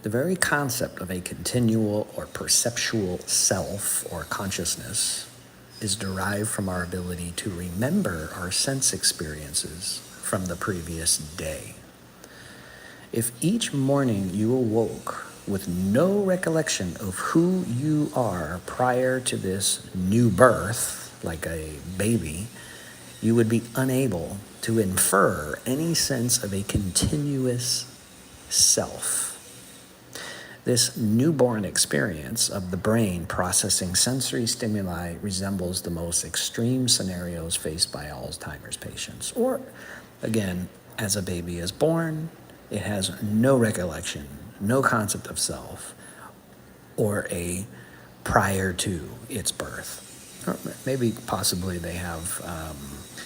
The very concept of a continual or perceptual self or consciousness is derived from our ability to remember our sense experiences from the previous day. If each morning you awoke with no recollection of who you are prior to this new birth, like a baby, you would be unable to infer any sense of a continuous self. This newborn experience of the brain processing sensory stimuli resembles the most extreme scenarios faced by Alzheimer's patients. Or, again, as a baby is born, it has no recollection, no concept of self, or a prior to its birth. Or maybe possibly they have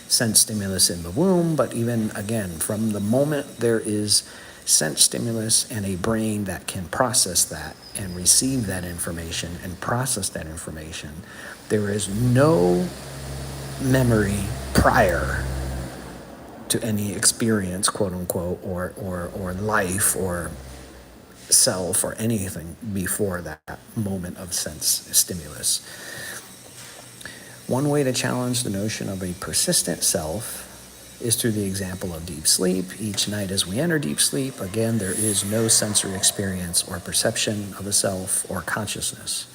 sense stimulus in the womb, but even, again, from the moment there is sense stimulus and a brain that can process that and receive that information and process that information, there is no memory prior to any experience, quote unquote, or life or self or anything before that moment of sense stimulus. One way to challenge the notion of a persistent self is through the example of deep sleep. Each night as we enter deep sleep, again, there is no sensory experience or perception of a self or consciousness.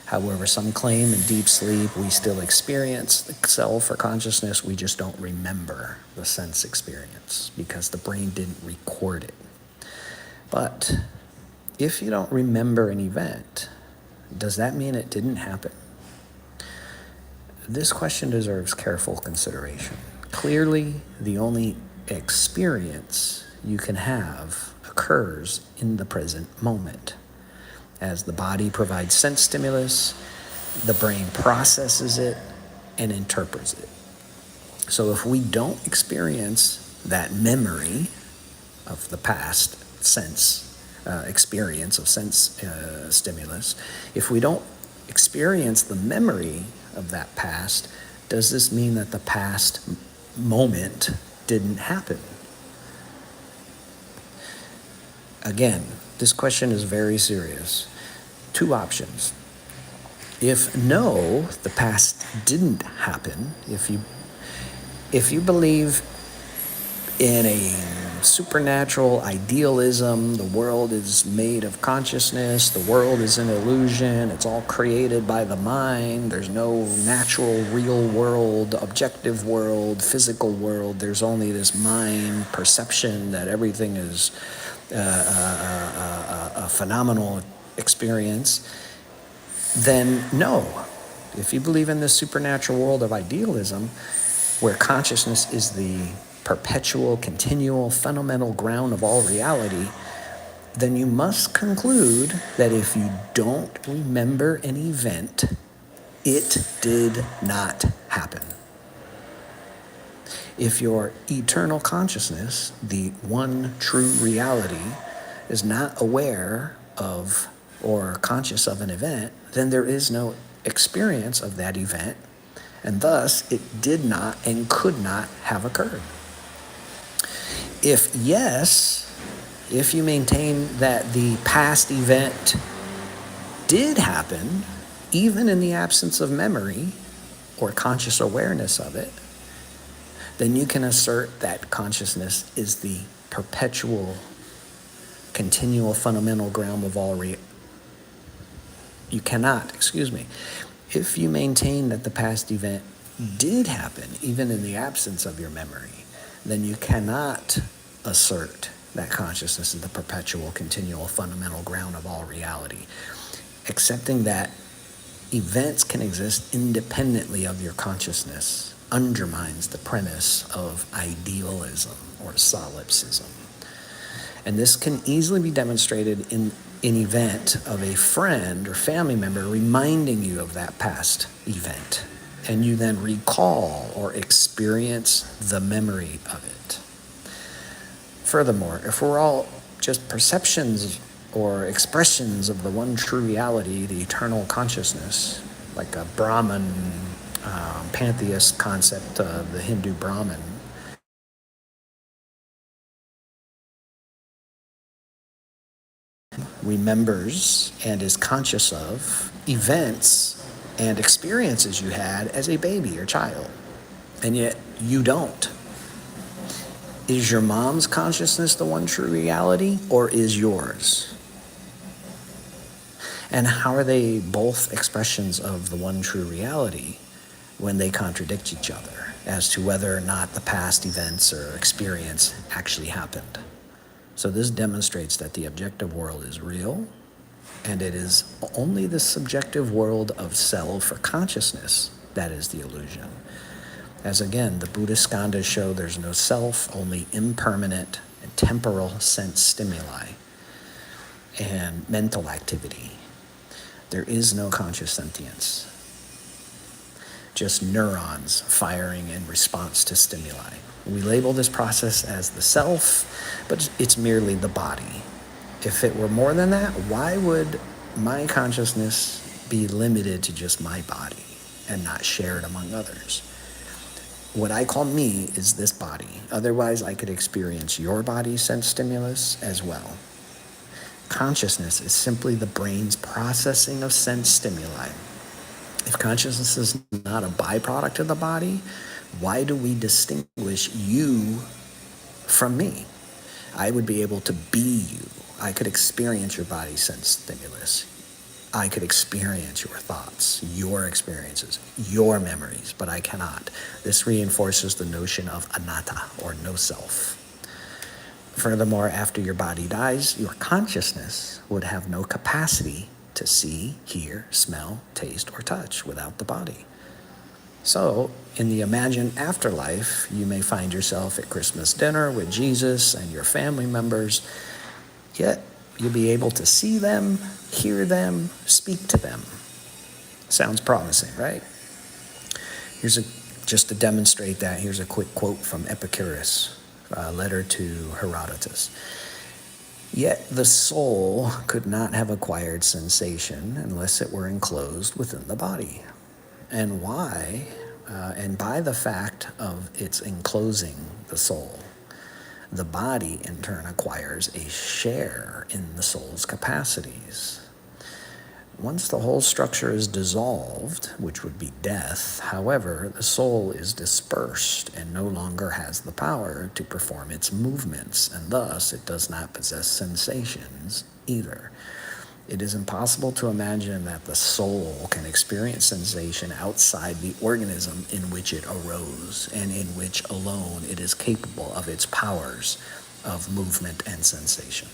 However, some claim in deep sleep we still experience the self or consciousness, we just don't remember the sense experience because the brain didn't record it. But if you don't remember an event, does that mean it didn't happen? This question deserves careful consideration. Clearly, the only experience you can have occurs in the present moment. As the body provides sense stimulus, the brain processes it and interprets it. So if we don't experience that memory of the past sense experience of sense stimulus, if we don't experience the memory of that past, does this mean that the past moment didn't happen? Again, this question is very serious. Two options. If no, the past didn't happen, if you believe in a supernatural idealism, the world is made of consciousness, the world is an illusion, it's all created by the mind, there's no natural real world, objective world, physical world, there's only this mind perception that everything is a phenomenal experience, then no. If you believe in this supernatural world of idealism, where consciousness is the perpetual, continual, fundamental ground of all reality, then you must conclude that if you don't remember an event, it did not happen. If your eternal consciousness, the one true reality, is not aware of or conscious of an event, then there is no experience of that event, and thus it did not and could not have occurred. If yes, if you maintain that the past event did happen, even in the absence of memory or conscious awareness of it, then you can assert that consciousness is the perpetual, continual, fundamental ground of all reality. You cannot, if you maintain that the past event did happen, even in the absence of your memory, then you cannot assert that consciousness is the perpetual, continual, fundamental ground of all reality. Accepting that events can exist independently of your consciousness undermines the premise of idealism or solipsism. And this can easily be demonstrated in an event of a friend or family member reminding you of that past event, and you then recall or experience the memory of it. Furthermore, if we're all just perceptions or expressions of the one true reality, the eternal consciousness, like a Brahman pantheist concept of the Hindu Brahman, remembers and is conscious of events and experiences you had as a baby or child, and yet you don't. Is your mom's consciousness the one true reality, or is yours? And how are they both expressions of the one true reality when they contradict each other as to whether or not the past events or experience actually happened? So this demonstrates that the objective world is real, and it is only the subjective world of self or consciousness that is the illusion. As again, the Buddhist skandhas show there's no self, only impermanent and temporal sense stimuli and mental activity. There is no conscious sentience, just neurons firing in response to stimuli. We label this process as the self, but it's merely the body. If it were more than that, why would my consciousness be limited to just my body and not shared among others? What I call me is this body. Otherwise, I could experience your body's sense stimulus as well. Consciousness is simply the brain's processing of sense stimuli. If consciousness is not a byproduct of the body, why do we distinguish you from me? I would be able to be you. I could experience your body's sense stimulus. I could experience your thoughts, your experiences, your memories, but I cannot. This reinforces the notion of anatta, or no self. Furthermore, after your body dies, your consciousness would have no capacity to see, hear, smell, taste, or touch without the body. So, in the imagined afterlife, you may find yourself at Christmas dinner with Jesus and your family members, yet you'll be able to see them, hear them, speak to them. Sounds promising, right? Just to demonstrate that, here's a quick quote from Epicurus, a letter to Herodotus. Yet the soul could not have acquired sensation unless it were enclosed within the body. And why? And by the fact of its enclosing the soul, the body in turn acquires a share in the soul's capacities. Once the whole structure is dissolved, which would be death, however, the soul is dispersed and no longer has the power to perform its movements, and thus it does not possess sensations either. It is impossible to imagine that the soul can experience sensation outside the organism in which it arose and in which alone it is capable of its powers of movement and sensation.